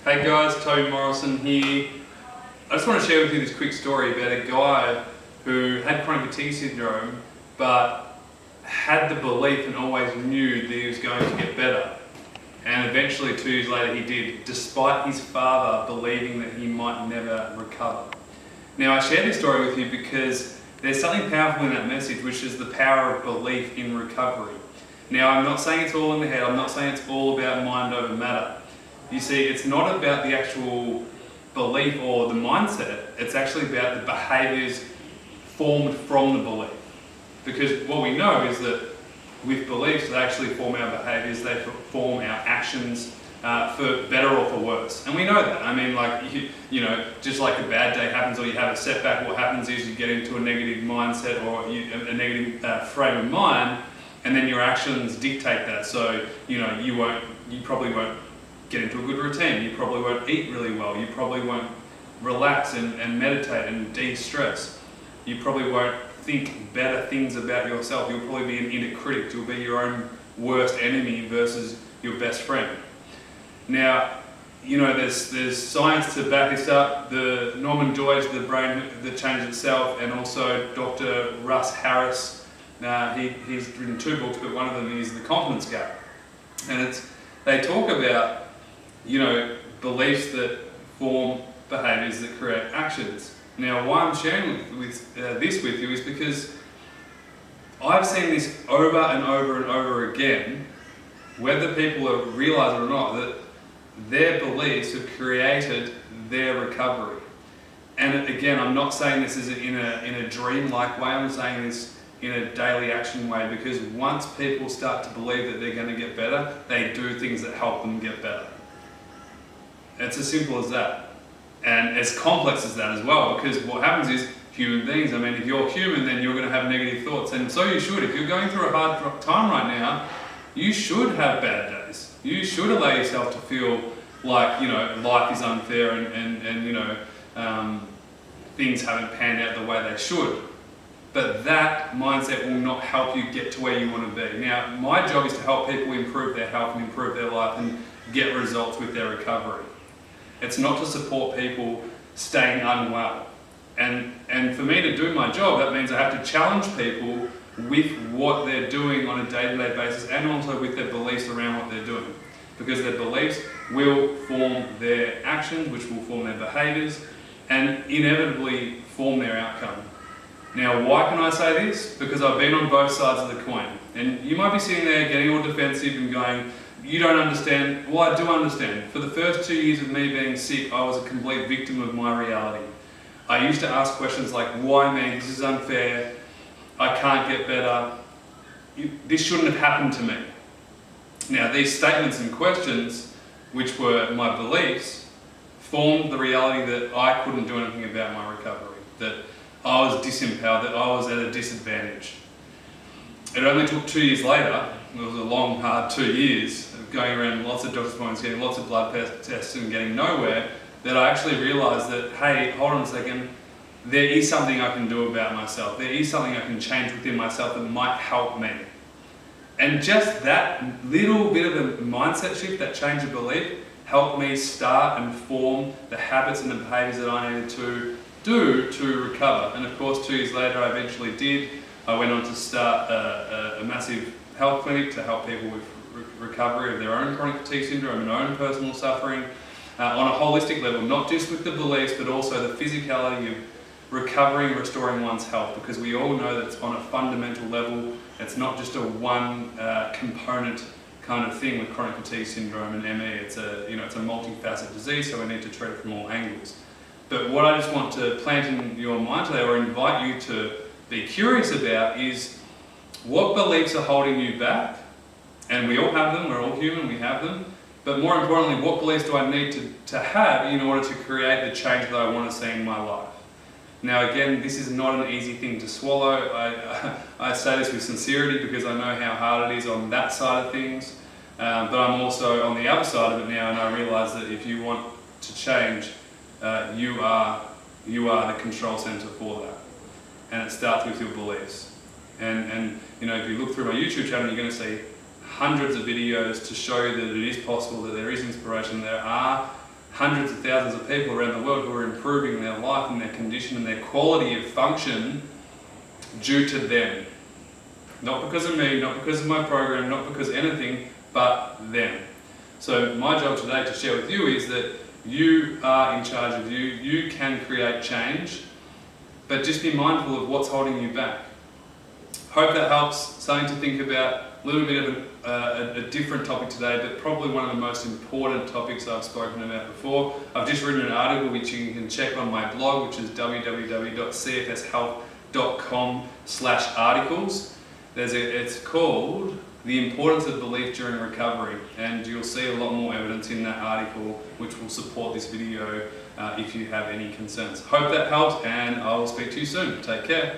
Hey guys, Toby Morrison here. I just want to share with you this quick story about a guy who had chronic fatigue syndrome but had the belief and always knew that he was going to get better. And eventually 2 years later he did, despite his father believing that he might never recover. Now I share this story with you because there's something powerful in that message, which is the power of belief in recovery. Now I'm not saying it's all in the head, I'm not saying it's all about mind over matter. You see, it's not about the actual belief or the mindset, it's actually about the behaviours formed from the belief. Because what we know is that with beliefs, they actually form our behaviours, they form our actions for better or for worse. And we know that. I mean, like, you know, just like a bad day happens or you have a setback, what happens is you get into a negative mindset or a negative frame of mind, and then your actions dictate that. So, you know, you probably won't get into a good routine, you probably won't eat really well, you probably won't relax and meditate and de-stress, you probably won't think better things about yourself, you'll probably be an inner critic, you'll be your own worst enemy versus your best friend. Now, you know, there's science to back this up. The Norman Doidge, The Brain That Changed Itself, and also Dr. Russ Harris, he's written 2 books, but one of them is The Confidence Gap. And they talk about, you know, beliefs that form behaviours that create actions. Now, why I'm sharing this with you is because I've seen this over and over and over again, whether people realise it or not, that their beliefs have created their recovery. And again, I'm not saying this is in a dream-like way, I'm saying this in a daily action way, because once people start to believe that they're going to get better, they do things that help them get better. It's as simple as that. And as complex as that as well, because what happens is, human beings, I mean, if you're human, then you're going to have negative thoughts, and so you should. If you're going through a hard time right now, you should have bad days. You should allow yourself to feel like, you know, life is unfair and you know, things haven't panned out the way they should. But that mindset will not help you get to where you want to be. Now, my job is to help people improve their health and improve their life and get results with their recovery. It's not to support people staying unwell. And for me to do my job, that means I have to challenge people with what they're doing on a day-to-day basis, and also with their beliefs around what they're doing. Because their beliefs will form their actions, which will form their behaviours, and inevitably form their outcome. Now, why can I say this? Because I've been on both sides of the coin. And you might be sitting there getting all defensive and going, you don't understand. Well, I do understand. For the first 2 years of me being sick, I was a complete victim of my reality. I used to ask questions like, why me? This is unfair. I can't get better. This shouldn't have happened to me. Now, these statements and questions, which were my beliefs, formed the reality that I couldn't do anything about my recovery, that I was disempowered, that I was at a disadvantage. It only took 2 years later, it was a long, hard 2 years of going around lots of doctor's appointments, getting lots of blood tests and getting nowhere, that I actually realised that, hey, hold on a second, there is something I can do about myself. There is something I can change within myself that might help me. And just that little bit of a mindset shift, that change of belief, helped me start and form the habits and the behaviours that I needed to do to recover. And of course, 2 years later, I eventually did. I went on to start a massive health clinic to help people with recovery of their own chronic fatigue syndrome and own personal suffering on a holistic level, not just with the beliefs, but also the physicality of recovering, restoring one's health, because we all know that it's on a fundamental level. It's not just a one component kind of thing with chronic fatigue syndrome and ME. It's a multifaceted disease, so we need to treat it from all angles. But what I just want to plant in your mind today, or invite you to be curious about, is what beliefs are holding you back? And we all have them, we're all human, we have them. But more importantly, what beliefs do I need to have in order to create the change that I want to see in my life? Now again, this is not an easy thing to swallow. I say this with sincerity because I know how hard it is on that side of things. But I'm also on the other side of it now, and I realise that if you want to change, you are the control centre for that. And it starts with your beliefs. And you know, if you look through my YouTube channel, you're going to see hundreds of videos to show you that it is possible, that there is inspiration, there are hundreds of thousands of people around the world who are improving their life and their condition and their quality of function due to them. Not because of me, not because of my program, not because anything, but them. So my job today to share with you is that you are in charge of you. You can create change, but just be mindful of what's holding you back. Hope that helps. Something to think about. A little bit of a different topic today, but probably one of the most important topics I've spoken about before. I've just written an article which you can check on my blog, which is www.cfshealth.com/articles. It's called The Importance of Belief During Recovery, and you'll see a lot more evidence in that article which will support this video if you have any concerns. Hope that helps, and I will speak to you soon. Take care.